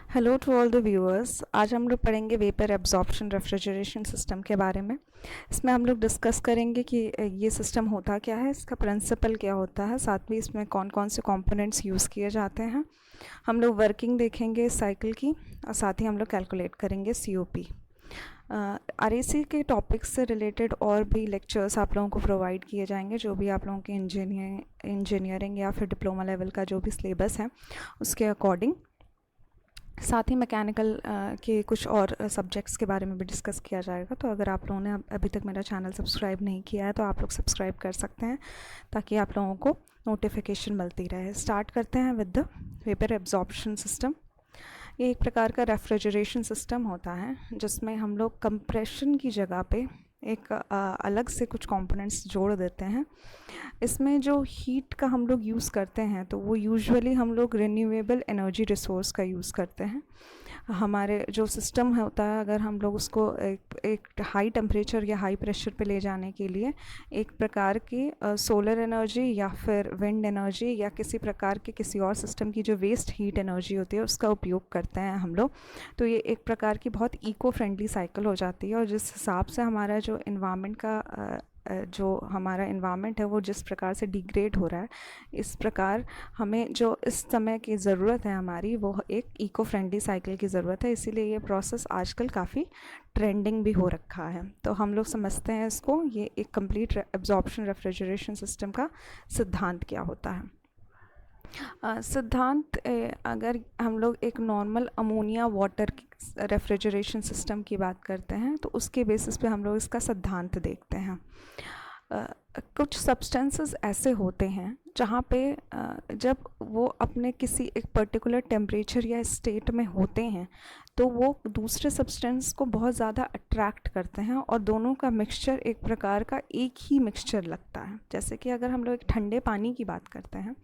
Hello to all the viewers. आज हम लोग पढ़ेंगे वेपर एब्जॉर्प्शन रेफ्रिजरेशन सिस्टम के बारे में। इसमें हम लोग डिस्कस करेंगे कि ये सिस्टम होता क्या है, इसका प्रिंसिपल क्या होता है, साथ में इसमें कौन कौन से कंपोनेंट्स यूज़ किए जाते हैं। हम लोग वर्किंग देखेंगे इस साइकिल की और साथ ही हम लोग कैलकुलेट करेंगे COP। RAC के टॉपिक्स से रिलेटेड और भी लेक्चर्स आप लोगों को प्रोवाइड किए जाएंगे, जो भी आप लोगों के इंजीनियरिंग या फिर डिप्लोमा लेवल का जो भी सिलेबस है उसके अकॉर्डिंग। साथ ही मैकेनिकल के कुछ और सब्जेक्ट्स के बारे में भी डिस्कस किया जाएगा। तो अगर आप लोगों ने अभी तक मेरा चैनल सब्सक्राइब नहीं किया है तो आप लोग सब्सक्राइब कर सकते हैं, ताकि आप लोगों को नोटिफिकेशन मिलती रहे। स्टार्ट करते हैं with the vapour absorption system. ये एक प्रकार का रेफ्रिजरेशन सिस्टम होता है जिसमें हम लोग कंप्रेशन की जगह पे एक अलग से कुछ कंपोनेंट्स जोड़ देते हैं। इसमें जो हीट का हम लोग यूज़ करते हैं तो वो यूजुअली हम लोग रिन्यूएबल एनर्जी रिसोर्स का यूज़ करते हैं। हमारे जो सिस्टम होता है, अगर हम लोग उसको एक हाई टेम्परेचर या हाई प्रेशर पे ले जाने के लिए एक प्रकार की सोलर एनर्जी या फिर विंड एनर्जी या किसी प्रकार के किसी और सिस्टम की जो वेस्ट हीट एनर्जी होती है उसका उपयोग करते हैं हम लोग। तो ये एक प्रकार की बहुत इको फ्रेंडली साइकिल हो जाती है। और जिस हिसाब से हमारा जो इन्वामेंट का जो हमारा इन्वामेंट है वो जिस प्रकार से डिग्रेड हो रहा है, इस प्रकार हमें जो इस समय की ज़रूरत है हमारी, वो एक इको फ्रेंडली साइकिल की ज़रूरत है। इसीलिए ये प्रोसेस आजकल काफ़ी ट्रेंडिंग भी हो रखा है। तो हम लोग समझते हैं इसको, ये एक कंप्लीट एब्जॉर्प्शन रेफ्रिजरेशन सिस्टम का सिद्धांत क्या होता है। सिद्धांत अगर हम लोग एक normal ammonia water refrigeration system की बात करते हैं तो उसके बेसिस पे हम लोग इसका सिद्धांत देखते हैं। कुछ सब्सटेंसेस ऐसे होते हैं जहाँ पे जब वो अपने किसी एक पर्टिकुलर टेम्परेचर या स्टेट में होते हैं तो वो दूसरे सब्सटेंस को बहुत ज़्यादा अट्रैक्ट करते हैं और दोनों का मिक्सचर एक प्रकार का एक ही मिक्सचर लगता है। जैसे कि अगर हम लोग एक ठंडे पानी की बात करते हैं,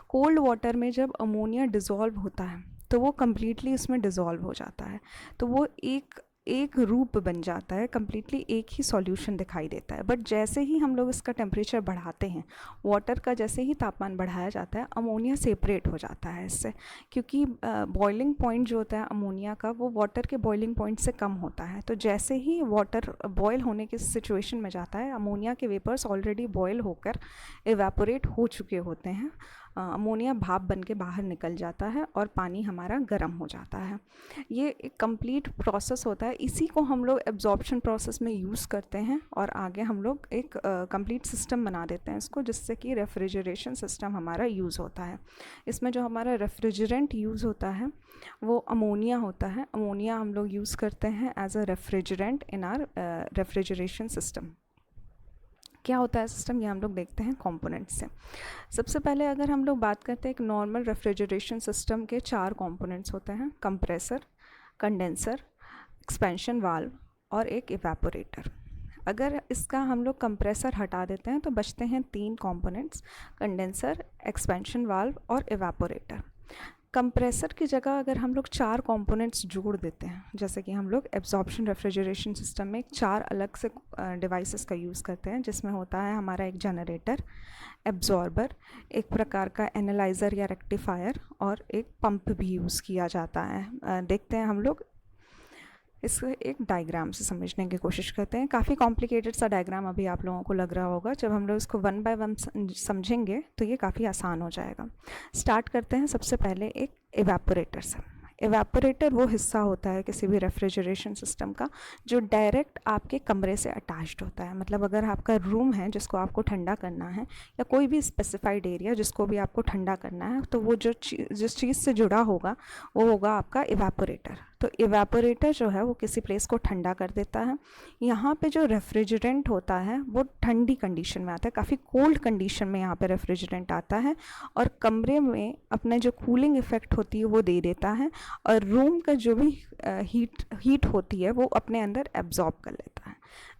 कोल्ड वाटर में जब अमोनिया डिज़ोल्व होता है तो वो कम्प्लीटली उसमें डिज़ोल्व हो जाता है, तो वो एक रूप बन जाता है, कम्प्लीटली एक ही सॉल्यूशन दिखाई देता है। बट जैसे ही हम लोग इसका टेम्परेचर बढ़ाते हैं, वाटर का जैसे ही तापमान बढ़ाया जाता है, अमोनिया सेपरेट हो जाता है इससे, क्योंकि बॉइलिंग पॉइंट जो होता है अमोनिया का वो वाटर के बॉइलिंग पॉइंट से कम होता है। तो जैसे ही वाटर बॉयल होने की सिचुएशन में जाता है, अमोनिया के वेपर्स ऑलरेडी बॉयल होकर एवेपोरेट हो चुके होते हैं, अमोनिया भाप बन के बाहर निकल जाता है और पानी हमारा गर्म हो जाता है। ये एक कंप्लीट प्रोसेस होता है, इसी को हम लोग एब्जॉर्प्शन प्रोसेस में यूज़ करते हैं और आगे हम लोग एक कंप्लीट सिस्टम बना देते हैं इसको, जिससे कि रेफ्रिजरेशन सिस्टम हमारा यूज़ होता है। इसमें जो हमारा रेफ्रिजरेंट यूज़ होता है वो अमोनिया होता है। अमोनिया हम लोग यूज़ करते हैं as a refrigerant in our refrigeration system. क्या होता है सिस्टम, ये हम लोग देखते हैं कंपोनेंट्स से। सबसे पहले अगर हम लोग बात करते हैं, एक नॉर्मल रेफ्रिजरेशन सिस्टम के 4 कंपोनेंट्स होते हैं: कंप्रेसर, कंडेंसर, एक्सपेंशन वाल्व और एक इवेपोरेटर। अगर इसका हम लोग कंप्रेसर हटा देते हैं तो बचते हैं 3 कंपोनेंट्स: कंडेंसर, एक्सपेंशन वाल्व और इवेपोरेटर। कंप्रेसर की जगह अगर हम लोग 4 कंपोनेंट्स जोड़ देते हैं, जैसे कि हम लोग एब्जॉर्प्शन रेफ्रिजरेशन सिस्टम में 4 अलग से डिवाइसेस का यूज़ करते हैं, जिसमें होता है हमारा एक जनरेटर, एब्जॉर्बर, एक प्रकार का एनालाइज़र या रेक्टिफायर और एक पंप भी यूज़ किया जाता है। देखते हैं हम लोग इसको एक डायग्राम से समझने की कोशिश करते हैं। काफ़ी कॉम्प्लिकेटेड सा डायग्राम अभी आप लोगों को लग रहा होगा, जब हम लोग इसको वन बाय वन समझेंगे तो ये काफ़ी आसान हो जाएगा। स्टार्ट करते हैं सबसे पहले एक इवेपोरेटर से। इवेपोरेटर वो हिस्सा होता है किसी भी रेफ्रिजरेशन सिस्टम का जो डायरेक्ट आपके कमरे से अटैच्ड होता है। मतलब अगर आपका रूम है जिसको आपको ठंडा करना है, या कोई भी स्पेसिफाइड एरिया जिसको भी आपको ठंडा करना है, तो वो जिस चीज़ से जुड़ा होगा वो होगा आपका इवेपोरेटर। तो इवेपोरेटर जो है वो किसी प्लेस को ठंडा कर देता है। यहाँ पे जो रेफ्रिजरेंट होता है वो ठंडी कंडीशन में आता है, काफ़ी कोल्ड कंडीशन में यहाँ पे रेफ्रिजरेंट आता है और कमरे में अपने जो कूलिंग इफ़ेक्ट होती है वो दे देता है, और रूम का जो भी हीट होती है वो अपने अंदर एब्जॉर्ब कर लेता है।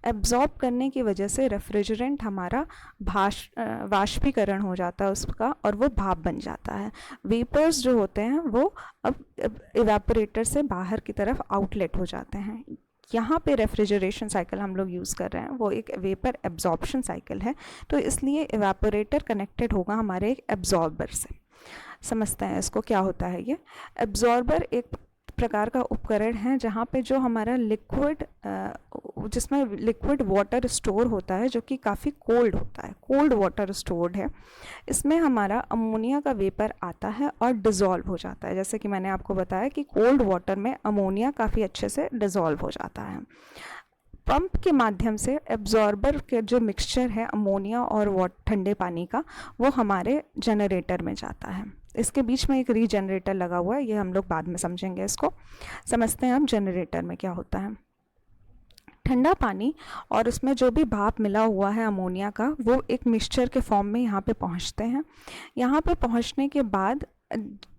एब्जॉर्ब करने की वजह से रेफ्रिजरेंट हमारा वाष्पीकरण हो जाता है उसका, और वो भाप बन जाता है। वेपर्स जो होते हैं वो अब इवेपोरेटर से बाहर की तरफ आउटलेट हो जाते हैं। यहाँ पे रेफ्रिजरेशन साइकिल हम लोग यूज़ कर रहे हैं वो एक वेपर एब्जॉर्प्शन साइकिल है, तो इसलिए इवेपोरेटर कनेक्टेड होगा हमारे एक एब्जॉर्बर से। समझते हैं इसको क्या होता है। ये एब्जॉर्बर एक प्रकार का उपकरण है जहाँ पे जो हमारा लिक्विड, जिसमें लिक्विड वाटर स्टोर होता है जो कि काफ़ी कोल्ड होता है, कोल्ड वाटर स्टोर्ड है। इसमें हमारा अमोनिया का वेपर आता है और डिज़ोल्व हो जाता है। जैसे कि मैंने आपको बताया कि कोल्ड वाटर में अमोनिया काफ़ी अच्छे से डिज़ोल्व हो जाता है। पंप के माध्यम से एब्जॉर्बर के जो मिक्सचर है अमोनिया और ठंडे पानी का, वो हमारे जनरेटर में जाता है। इसके बीच में एक रीजनरेटर लगा हुआ है, ये हम लोग बाद में समझेंगे। इसको समझते हैं हम जनरेटर में क्या होता है। ठंडा पानी और उसमें जो भी भाप मिला हुआ है अमोनिया का, वो एक मिक्सचर के फॉर्म में यहाँ पे पहुँचते हैं। यहाँ पे पहुँचने के बाद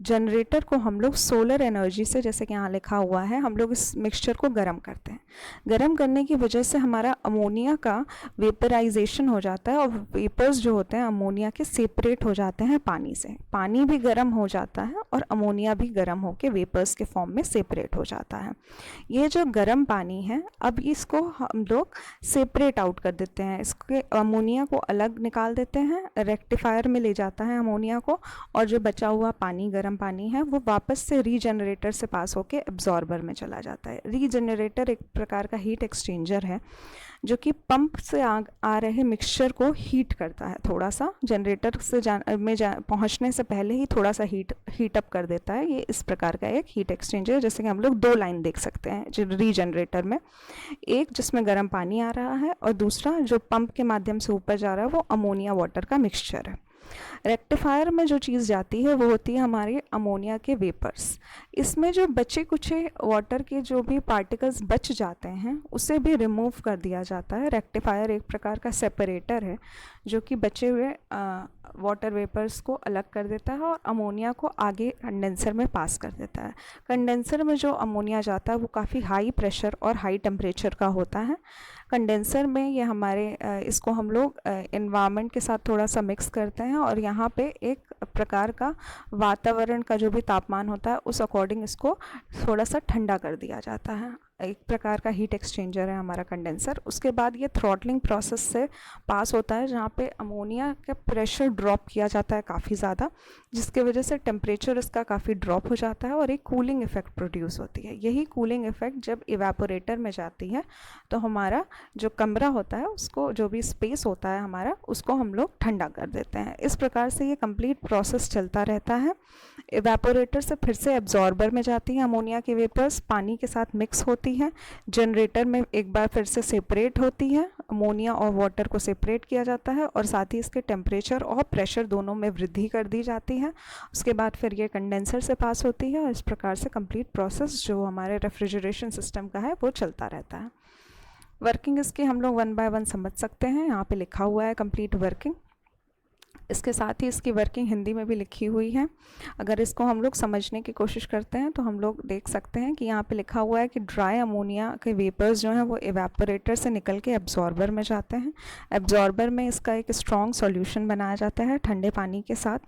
जनरेटर को हम लोग सोलर एनर्जी से, जैसे कि यहाँ लिखा हुआ है, हम लोग इस मिक्सचर को गर्म करते हैं। गर्म करने की वजह से हमारा अमोनिया का वेपराइजेशन हो जाता है और वेपर्स जो होते हैं अमोनिया के सेपरेट हो जाते हैं पानी से। पानी भी गर्म हो जाता है और अमोनिया भी गर्म होकर वेपर्स के फॉर्म में सेपरेट हो जाता है। ये जो गर्म पानी है, अब इसको हम लोग सेपरेट आउट कर देते हैं, इसके अमोनिया को अलग निकाल देते हैं, रेक्टिफायर में ले जाता है अमोनिया को, और जो बचा हुआ पानी, गर्म पानी है, वो वापस से रीजनरेटर से पास होके एब्जॉर्बर में चला जाता है। रीजनरेटर एक प्रकार का हीट एक्सचेंजर है जो कि पंप से आ रहे मिक्सचर को हीट करता है, थोड़ा सा जनरेटर से पहुंचने से पहले ही थोड़ा सा हीट अप कर देता है। ये इस प्रकार का एक हीट एक्सचेंजर, जैसे कि हम लोग दो लाइन देख सकते हैं जो रीजनरेटर में, एक जिसमें गर्म पानी आ रहा है और दूसरा जो पंप के माध्यम से ऊपर जा रहा है वो अमोनिया वाटर का मिक्सचर है। रेक्टिफायर में जो चीज़ जाती है वो होती है हमारे अमोनिया के वेपर्स। इसमें जो बचे कुचे वाटर के जो भी पार्टिकल्स बच जाते हैं उसे भी रिमूव कर दिया जाता है। रेक्टिफायर एक प्रकार का सेपरेटर है जो कि बचे हुए वाटर वेपर्स को अलग कर देता है और अमोनिया को आगे कंडेंसर में पास कर देता है। कंडेंसर में जो अमोनिया जाता है वो काफ़ी हाई प्रेशर और हाई टेम्परेचर का होता है। कंडेंसर में ये हमारे इसको हम लोग एनवायरनमेंट के साथ थोड़ा सा मिक्स करते हैं और यहाँ पे एक प्रकार का वातावरण का जो भी तापमान होता है उस अकॉर्डिंग इसको थोड़ा सा ठंडा कर दिया जाता है। एक प्रकार का हीट एक्सचेंजर है हमारा कंडेंसर। उसके बाद ये थ्रॉटलिंग प्रोसेस से पास होता है जहाँ पे अमोनिया का प्रेशर ड्रॉप किया जाता है काफ़ी ज़्यादा, जिसके वजह से टेम्परेचर इसका काफ़ी ड्रॉप हो जाता है और एक कूलिंग इफेक्ट प्रोड्यूस होती है। यही कूलिंग इफेक्ट जब इवेपोरेटर में जाती है तो हमारा जो कमरा होता है उसको, जो भी स्पेस होता है हमारा, उसको हम लोग ठंडा कर देते हैं। इस प्रकार से ये कंप्लीट प्रोसेस चलता रहता है। इवेपोरेटर से फिर से एब्जॉर्बर में जाती है अमोनिया के वेपर्स, पानी के साथ मिक्स होती है, जनरेटर में एक बार फिर से सेपरेट होती है, अमोनिया और वाटर को सेपरेट किया जाता है और साथ ही इसके टेम्परेचर और प्रेशर दोनों में वृद्धि कर दी जाती है। उसके बाद फिर ये कंडेंसर से पास होती है और इस प्रकार से कंप्लीट प्रोसेस जो हमारे रेफ्रिजरेशन सिस्टम का है वो चलता रहता है। वर्किंग इसकी हम लोग वन बाय वन समझ सकते हैं। यहाँ पे लिखा हुआ है कंप्लीट वर्किंग, इसके साथ ही इसकी वर्किंग हिंदी में भी लिखी हुई है। अगर इसको हम लोग समझने की कोशिश करते हैं तो हम लोग देख सकते हैं कि यहाँ पे लिखा हुआ है कि ड्राई अमोनिया के वेपर्स जो हैं वो इवेपोरेटर से निकल के एब्जॉर्बर में जाते हैं। एब्जॉर्बर में इसका एक स्ट्रॉन्ग सॉल्यूशन बनाया जाता है ठंडे पानी के साथ,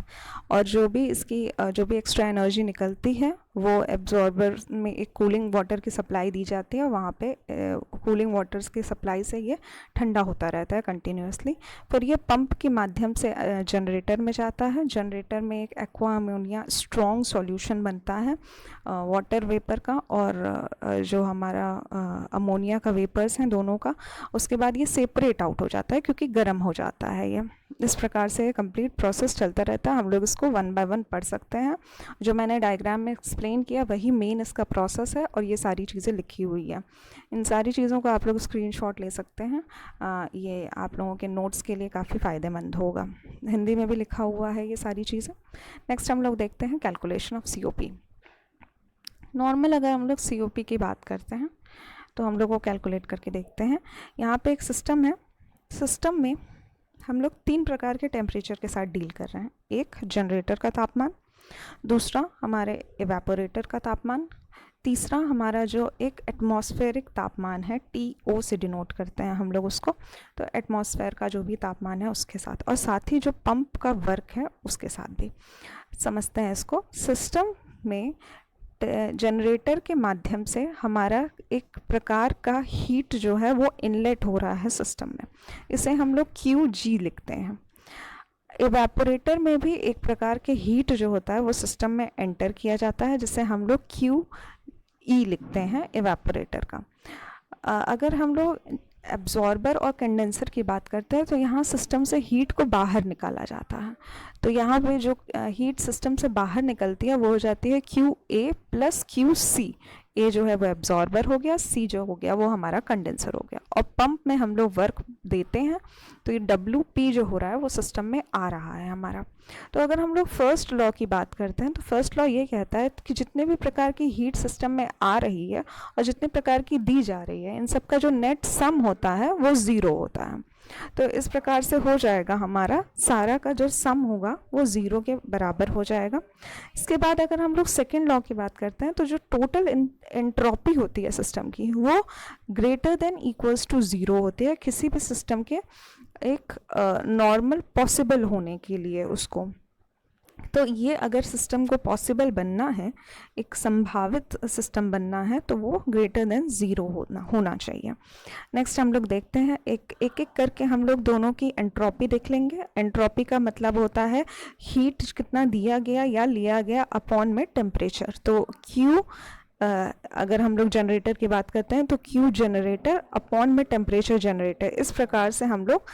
और जो भी इसकी जो भी एक्स्ट्रा एनर्जी निकलती है वो एब्जॉर्बर में एक कूलिंग वाटर की सप्लाई दी जाती है। वहाँ पे कूलिंग वाटर्स की सप्लाई से ये ठंडा होता रहता है कंटिन्यूसली। फिर ये पंप के माध्यम से जनरेटर में जाता है। जनरेटर में एक एक्वा अमोनिया स्ट्रॉन्ग सॉल्यूशन बनता है वाटर वेपर का और जो हमारा अमोनिया का वेपर्स हैं दोनों का। उसके बाद ये सेपरेट आउट हो जाता है क्योंकि गर्म हो जाता है ये। इस प्रकार से कंप्लीट प्रोसेस चलता रहता है। हम लोग इसको वन बाय वन पढ़ सकते हैं। जो मैंने डायग्राम में एक्सप्लेन किया वही मेन इसका प्रोसेस है और ये सारी चीज़ें लिखी हुई है। इन सारी चीज़ों को आप लोग स्क्रीनशॉट ले सकते हैं। ये आप लोगों के नोट्स के लिए काफ़ी फ़ायदेमंद होगा। हिंदी में भी लिखा हुआ है ये सारी चीज़ें। नेक्स्ट हम लोग देखते हैं कैलकुलेशन ऑफ COP। नॉर्मल अगर हम लोग COP की बात करते हैं तो हम लोग को कैलकुलेट करके देखते हैं। यहाँ पे एक सिस्टम है। सिस्टम में हम लोग 3 प्रकार के टेम्परेचर के साथ डील कर रहे हैं। एक जनरेटर का तापमान, दूसरा हमारे इवेपोरेटर का तापमान, तीसरा हमारा जो एक एटमॉस्फेरिक तापमान है, TO से डिनोट करते हैं हम लोग उसको, तो एटमॉस्फेयर का जो भी तापमान है उसके साथ, और साथ ही जो पंप का वर्क है उसके साथ भी समझते हैं इसको। सिस्टम में जनरेटर के माध्यम से हमारा एक प्रकार का हीट जो है वो इनलेट हो रहा है सिस्टम में, इसे हम लोग QG लिखते हैं। इवेपोरेटर में भी एक प्रकार के हीट जो होता है वो सिस्टम में एंटर किया जाता है जिसे हम लोग ई लिखते हैं इवेपोरेटर का। अगर हम लोग एब्जॉर्बर और कंडेंसर की बात करते हैं तो यहाँ सिस्टम से हीट को बाहर निकाला जाता है। तो यहाँ पे जो हीट सिस्टम से बाहर निकलती है वो हो जाती है QA प्लस QC। ए जो है वो एब्जॉर्बर हो गया, सी जो हो गया वो हमारा कंडेंसर हो गया, और पंप में हम लोग वर्क देते हैं तो ये WP जो हो रहा है वो सिस्टम में आ रहा है हमारा। तो अगर हम लोग फर्स्ट लॉ की बात करते हैं तो फर्स्ट लॉ ये कहता है कि जितने भी प्रकार की हीट सिस्टम में आ रही है और जितने प्रकार की दी जा रही है, इन सब का जो नेट सम होता है वो ज़ीरो होता है। तो इस प्रकार से हो जाएगा हमारा सारा का जो सम होगा वो ज़ीरो के बराबर हो जाएगा। इसके बाद अगर हम लोग सेकेंड लॉ की बात करते हैं तो जो टोटल एंट्रोपी होती है सिस्टम की वो greater than equals to zero होती है किसी भी सिस्टम के एक नॉर्मल पॉसिबल होने के लिए उसको। तो ये अगर सिस्टम को पॉसिबल बनना है, एक संभावित सिस्टम बनना है, तो वो ग्रेटर देन ज़ीरो होना चाहिए। नेक्स्ट हम लोग देखते हैं एक एक करके हम लोग दोनों की एंट्रोपी देख लेंगे। एंट्रोपी का मतलब होता है हीट कितना दिया गया या लिया गया अपॉन में टेम्परेचर। तो Q अगर हम लोग जनरेटर की बात करते हैं तो Q जनरेटर अपॉन में टेम्परेचर जनरेटर, इस प्रकार से हम लोग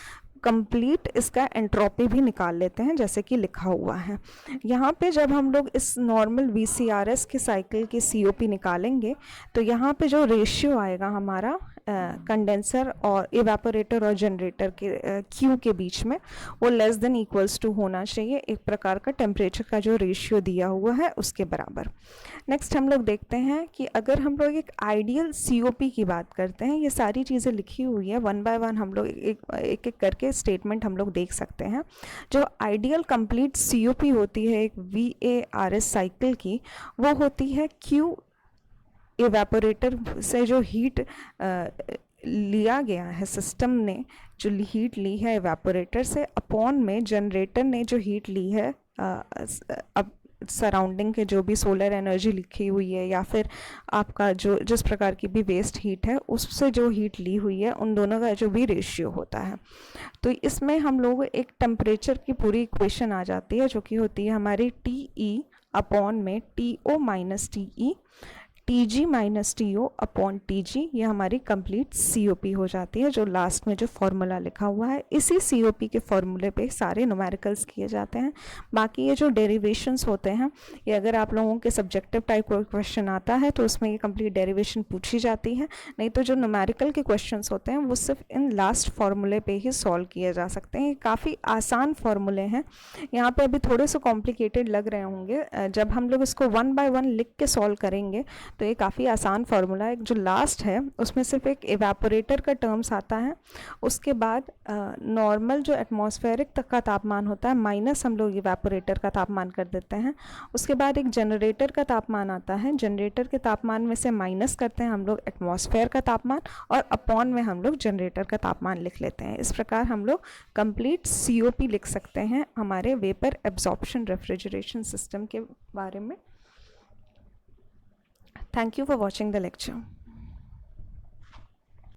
कंप्लीट इसका एंट्रोपी भी निकाल लेते हैं जैसे कि लिखा हुआ है यहाँ पे। जब हम लोग इस नॉर्मल VCRS के साइकिल की COP निकालेंगे तो यहाँ पे जो रेशियो आएगा हमारा कंडेंसर और इवेपोरेटर और जनरेटर के Q के बीच में, वो लेस देन इक्वल्स टू होना चाहिए एक प्रकार का टेम्परेचर का जो रेशियो दिया हुआ है उसके बराबर। नेक्स्ट हम लोग देखते हैं कि अगर हम लोग एक आइडियल COP की बात करते हैं, ये सारी चीज़ें लिखी हुई है, वन बाय वन हम लोग एक एक करके स्टेटमेंट हम लोग देख सकते हैं। जो आइडियल कंप्लीट COP होती है एक VARS साइकिल की, वो होती है Q इवेपोरेटर से जो हीट लिया गया है, सिस्टम ने जो हीट ली है इवेपोरेटर से, अपॉन में जनरेटर ने जो हीट ली है अब सराउंडिंग के जो भी सोलर एनर्जी लिखी हुई है या फिर आपका जो जिस प्रकार की भी वेस्ट हीट है उससे जो हीट ली हुई है, उन दोनों का जो भी रेशियो होता है। तो इसमें हम लोग एक टेम्परेचर की पूरी इक्वेशन आ जाती है जो कि होती है हमारी TE अपॉन में TO minus TE, TG minus TO upon TG, ये हमारी कंप्लीट COP हो जाती है जो लास्ट में जो फॉर्मूला लिखा हुआ है। इसी COP के फॉर्मूले पे सारे न्यूमेरिकल्स किए जाते हैं। बाकी ये जो डेरिवेशंस होते हैं, ये अगर आप लोगों के सब्जेक्टिव टाइप कोई क्वेश्चन आता है तो उसमें ये कंप्लीट डेरिवेशन पूछी जाती है, नहीं तो जो न्यूमेरिकल के क्वेश्चंस होते हैं वो सिर्फ इन लास्ट फार्मूले पे ही सॉल्व किए जा सकते हैं। काफ़ी आसान फार्मूले हैं, यहाँ पे अभी थोड़े से कॉम्प्लिकेटेड लग रहे होंगे, जब हम लोग इसको वन बाय वन लिख के सॉल्व करेंगे तो ये काफ़ी आसान फार्मूला है। जो लास्ट है उसमें सिर्फ एक इवेपोरेटर का टर्म्स आता है, उसके बाद नॉर्मल जो एटमॉस्फेरिक तक का तापमान होता है माइनस हम लोग इवेपोरेटर का तापमान कर देते हैं, उसके बाद एक जनरेटर का तापमान आता है, जनरेटर के तापमान में से माइनस करते हैं हम लोग एटमॉस्फेयर का तापमान, और अपॉन में हम लोग जनरेटर का तापमान लिख लेते हैं। इस प्रकार हम लोग कंप्लीट COP लिख सकते हैं हमारे वेपर एब्जॉर्प्शन रेफ्रिजरेशन सिस्टम के बारे में। Thank you for watching the lecture.